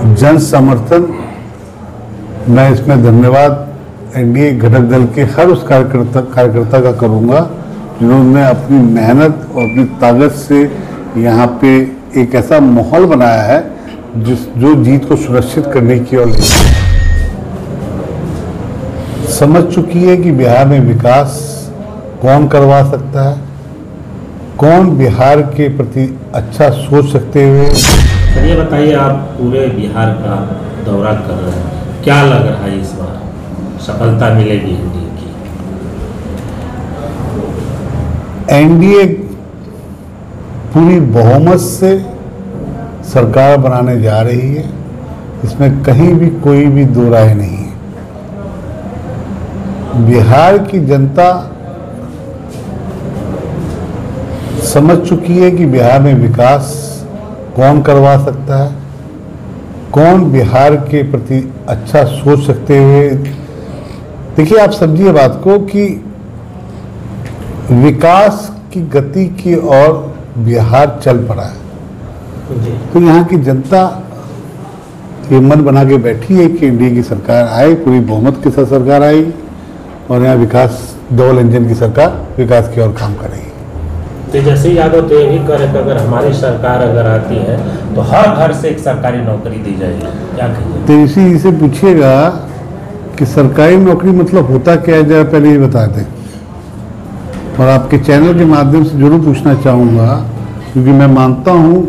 जन समर्थन, मैं इसमें धन्यवाद एनडीए घटक दल के हर उस कार्यकर्ता का करूंगा जिन्होंने अपनी मेहनत और अपनी ताकत से यहाँ पे एक ऐसा माहौल बनाया है जो जीत को सुरक्षित करने की ओर ले समझ चुकी है कि बिहार में विकास कौन करवा सकता है, कौन बिहार के प्रति अच्छा सोच सकते हुए। सर ये बताइए, आप पूरे बिहार का दौरा कर रहे हैं, क्या लग रहा है इस बार सफलता मिलेगी एनडीए की? एनडीए पूरी बहुमत से सरकार बनाने जा रही है, इसमें कहीं भी कोई भी दो राय नहीं है। बिहार की जनता समझ चुकी है कि बिहार में विकास कौन करवा सकता है, कौन बिहार के प्रति अच्छा सोच सकते हुए। देखिए, आप समझिए बात को कि विकास की गति की ओर बिहार चल पड़ा है। तो यहाँ की जनता ये मन बना के बैठी है कि एनडीए की सरकार आए, पूरी बहुमत के साथ सरकार आएगी और यहाँ विकास डबल इंजन की सरकार विकास की ओर काम करेगी। तेजस्वी यादव तो ये भी कह रहे कि अगर हमारी सरकार अगर आती है तो हर घर से एक सरकारी नौकरी दी जाएगी, क्या कहिए? तेजस्वी जी से पूछिएगा कि सरकारी नौकरी मतलब होता क्या है, जरा पहले ये बता दें। और आपके चैनल के माध्यम से जरूर पूछना चाहूँगा, क्योंकि मैं मानता हूँ,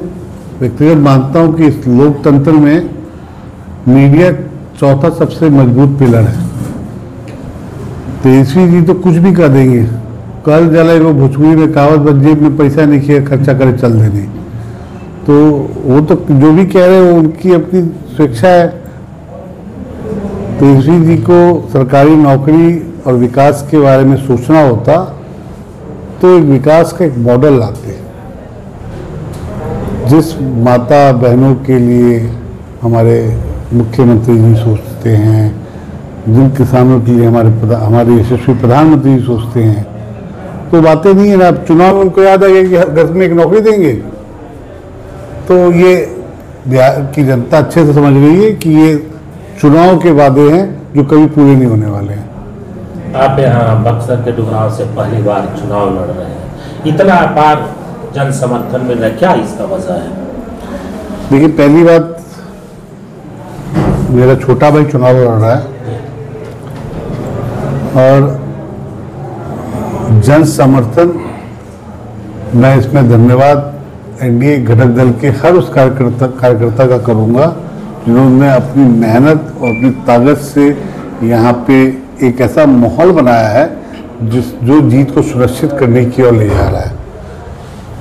व्यक्तिगत मानता हूँ कि इस लोकतंत्र में मीडिया चौथा सबसे मजबूत पिलर है। तेजस्वी जी तो कुछ भी कर देंगे, कल जला वो भोजपुरी में कहावत बस जेब में पैसा नहीं किया खर्चा करे चल देने। तो वो तो जो भी कह रहे हैं वो उनकी अपनी स्वेच्छा है। तेजस्वी जी को सरकारी नौकरी और विकास के बारे में सोचना होता तो एक विकास का एक मॉडल लाते, जिस माता बहनों के लिए हमारे मुख्यमंत्री जी सोचते हैं, जिन किसानों के लिए हमारे यशस्वी प्रधानमंत्री जी सोचते हैं, तो बातें नहीं है ना। अब चुनाव में उनको याद आ गया कि हर घर में एक नौकरी देंगे। तो ये बिहार की जनता अच्छे से समझ गई है कि ये चुनाव के वादे हैं जो कभी पूरे नहीं होने वाले हैं। आप यहाँ बक्सर के डुमराव से पहली बार चुनाव लड़ रहे हैं, इतना अपार जन समर्थन मिल रहा है, क्या इसका वजह है? देखिए, पहली बात, मेरा छोटा भाई चुनाव लड़ रहा है और जन समर्थन, मैं इसमें धन्यवाद एनडीए घटक दल के हर उस कार्यकर्ता का करूंगा जिन्होंने अपनी मेहनत और अपनी ताकत से यहाँ पे एक ऐसा माहौल बनाया है जो जीत को सुरक्षित करने की ओर ले जा रहा है।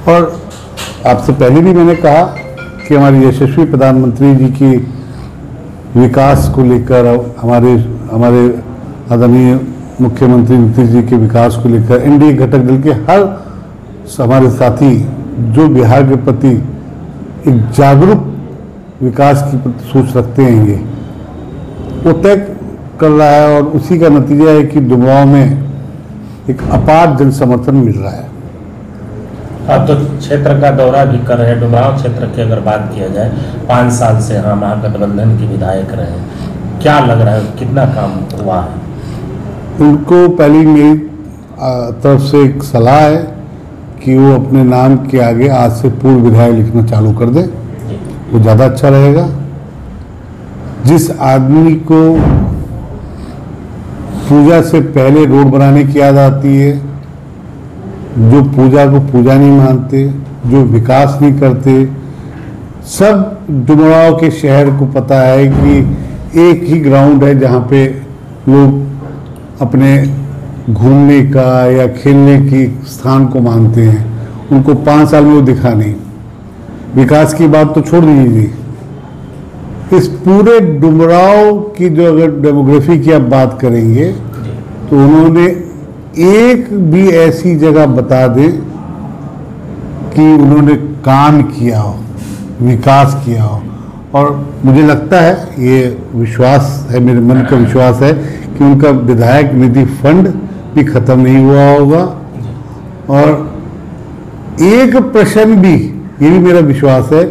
और आपसे पहले भी मैंने कहा कि हमारे यशस्वी प्रधानमंत्री जी की विकास को लेकर, हमारे आदरणीय मुख्यमंत्री नीतीश जी के विकास को लेकर एनडीए घटक दल के हर हमारे साथी जो बिहार के प्रति एक जागरूक विकास की सोच रखते हैं, वो तय कर रहा है और उसी का नतीजा है कि डुमराव में एक अपार जन समर्थन मिल रहा है। आप तो क्षेत्र का दौरा भी कर रहे हैं, डुमराव क्षेत्र की अगर बात किया जाए, 5 साल से हाँ महागठबंधन के विधायक रहे, क्या लग रहा है, कितना काम हुआ है? उनको पहली मेरी तरफ से एक सलाह है कि वो अपने नाम के आगे आज से पूर्व विधायक लिखना चालू कर दें, वो ज़्यादा अच्छा रहेगा। जिस आदमी को पूजा से पहले रोड बनाने की याद आती है, जो पूजा को पूजा नहीं मानते, जो विकास नहीं करते, सब डुमराव के शहर को पता है कि एक ही ग्राउंड है जहाँ पे लोग अपने घूमने का या खेलने की स्थान को मानते हैं। उनको 5 साल में वो दिखा नहीं। विकास की बात तो छोड़ दीजिए, इस पूरे डुमराव की जो अगर डेमोग्राफी की आप बात करेंगे तो उन्होंने एक भी ऐसी जगह बता दें कि उन्होंने काम किया हो, विकास किया हो। और मुझे लगता है, ये विश्वास है, मेरे मन का विश्वास है कि उनका विधायक निधि फंड भी खत्म नहीं हुआ होगा और एक प्रश्न भी, ये भी मेरा विश्वास है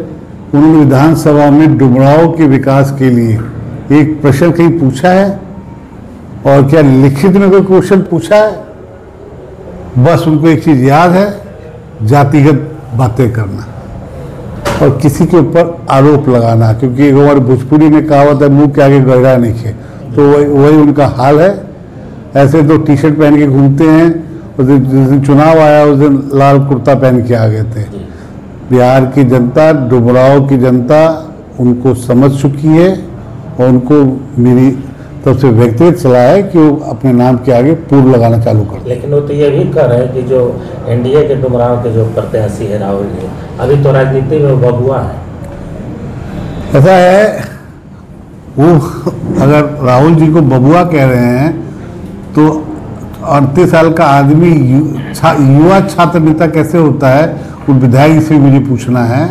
उन्होंने विधानसभा में डुमरांव के विकास के लिए एक प्रश्न कहीं पूछा है? और क्या लिखित में कोई क्वेश्चन पूछा है? बस उनको एक चीज याद है, जातिगत बातें करना और किसी के ऊपर आरोप लगाना, क्योंकि हमारे भोजपुरी में कहावत है, मुंह के आगे गड़गा नहीं खे, तो वही उनका हाल है। ऐसे तो टी शर्ट पहन के घूमते हैं, उस दिन जिस दिन चुनाव आया उस दिन लाल कुर्ता पहन के आ गए थे। बिहार की जनता, डुमरांव की जनता उनको समझ चुकी है और उनको मेरी तरफ से व्यक्तिगत सलाह है कि वो अपने नाम के आगे पूर्व लगाना चालू कर दें। लेकिन वो तो ये भी कर रहे हैं कि जो एनडीए के डुमरांव के जो प्रत्याशी है राहुल जी, अभी तो राजनीति में बबुआ है। ऐसा है, वो अगर राहुल जी को बबुआ कह रहे हैं तो 38 साल का आदमी युवा छात्र नेता कैसे होता है, वो विधायक से मुझे पूछना है।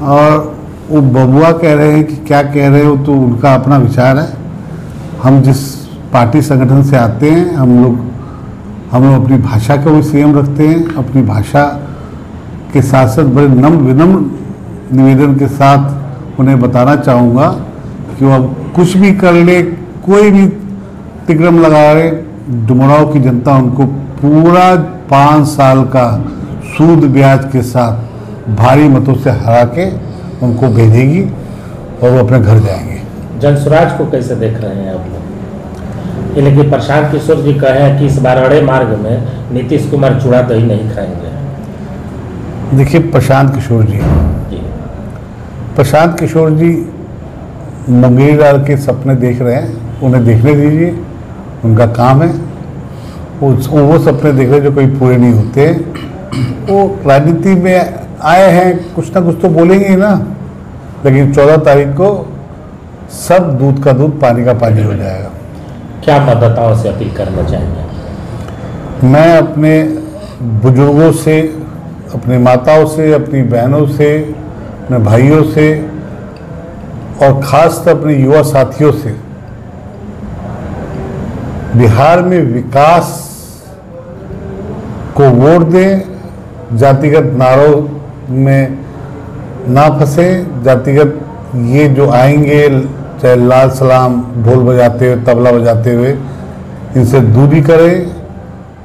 और वो बबुआ कह रहे हैं कि क्या कह रहे हो, तो उनका अपना विचार है। हम जिस पार्टी संगठन से आते हैं, हम लोग अपनी भाषा का भी संयम रखते हैं। अपनी भाषा के साथ साथ बड़े विनम्र निवेदन के साथ उन्हें बताना चाहूँगा कि वो अब कुछ भी कर ले, कोई भी तिक्रम लगा ले, डुमरांव की जनता उनको पूरा 5 साल का सूद ब्याज के साथ भारी मतों से हरा के उनको भेजेगी और वो अपने घर जाएंगे। जनसुराज को कैसे देख रहे हैं आप लोग? लेकिन प्रशांत किशोर जी कहे हैं कि इस बार अड़े मार्ग में नीतीश कुमार चूड़ा दही नहीं खाएंगे। देखिए, प्रशांत किशोर जी मुंगेरीलाल के सपने देख रहे हैं, उन्हें देखने दीजिए, उनका काम है। वो सपने देख रहे हैं जो कोई पूरे नहीं होते। वो राजनीति में आए हैं, कुछ ना कुछ तो बोलेंगे ही ना, लेकिन 14 तारीख को सब दूध का दूध पानी का पानी हो जाएगा। क्या मतदाताओं से अपील करना चाहेंगे? मैं अपने बुजुर्गों से, अपनी माताओं से, अपनी बहनों से, अपने भाइयों से और खासकर अपने युवा साथियों से बिहार में विकास को वोट दें, जातिगत नारों में ना फंसे। जातिगत ये जो आएंगे चाहे लाल सलाम ढोल बजाते हुए, तबला बजाते हुए, इनसे दूरी करें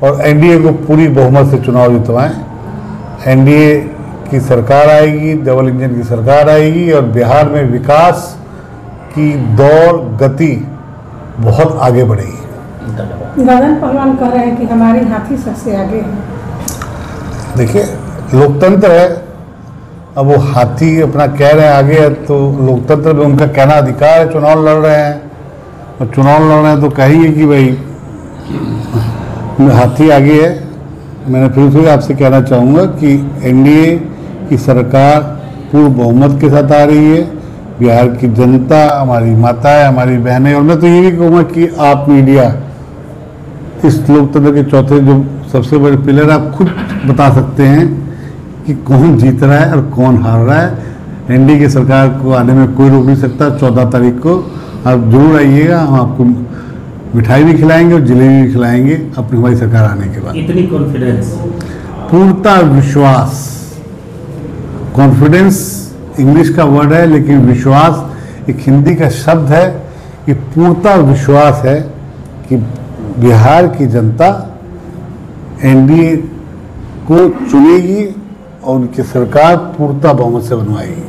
और एनडीए को पूरी बहुमत से चुनाव जितवाएं। एनडीए की सरकार आएगी, डबल इंजन की सरकार आएगी और बिहार में विकास की दौड़ गति बहुत आगे बढ़ेगी। गगन पहलवान कह रहे हैं कि हमारी हाथी सबसे आगे है। देखिए, लोकतंत्र है, अब वो हाथी अपना कह रहे हैं आगे है, तो लोकतंत्र में उनका कहना अधिकार है। चुनाव लड़ रहे हैं और चुनाव लड़ रहे हैं तो कहिए कि भाई हाथी आगे है। मैंने फिर से आपसे कहना चाहूँगा कि एनडीए की सरकार पूर्ण बहुमत के साथ आ रही है। बिहार की जनता, हमारी माताएं, हमारी बहनें, और मैं तो ये भी कहूँगा कि आप मीडिया इस लोकतंत्र के चौथे जो सबसे बड़े पिलर, आप खुद बता सकते हैं कि कौन जीत रहा है और कौन हार रहा है। एनडीए की सरकार को आने में कोई रोक नहीं सकता। 14 तारीख को आप जरूर आइएगा, हम आपको मिठाई भी खिलाएंगे और जलेबी भी खिलाएंगे अपनी हमारी सरकार आने के बाद। इतनी कॉन्फिडेंस? पूर्णता विश्वास। कॉन्फिडेंस इंग्लिश का वर्ड है, लेकिन विश्वास एक हिंदी का शब्द है। कि पूर्णता विश्वास है कि बिहार की जनता एनडीए को चुनेगी और उनकी सरकार पूर्णता बहुमत से बनवाएगी।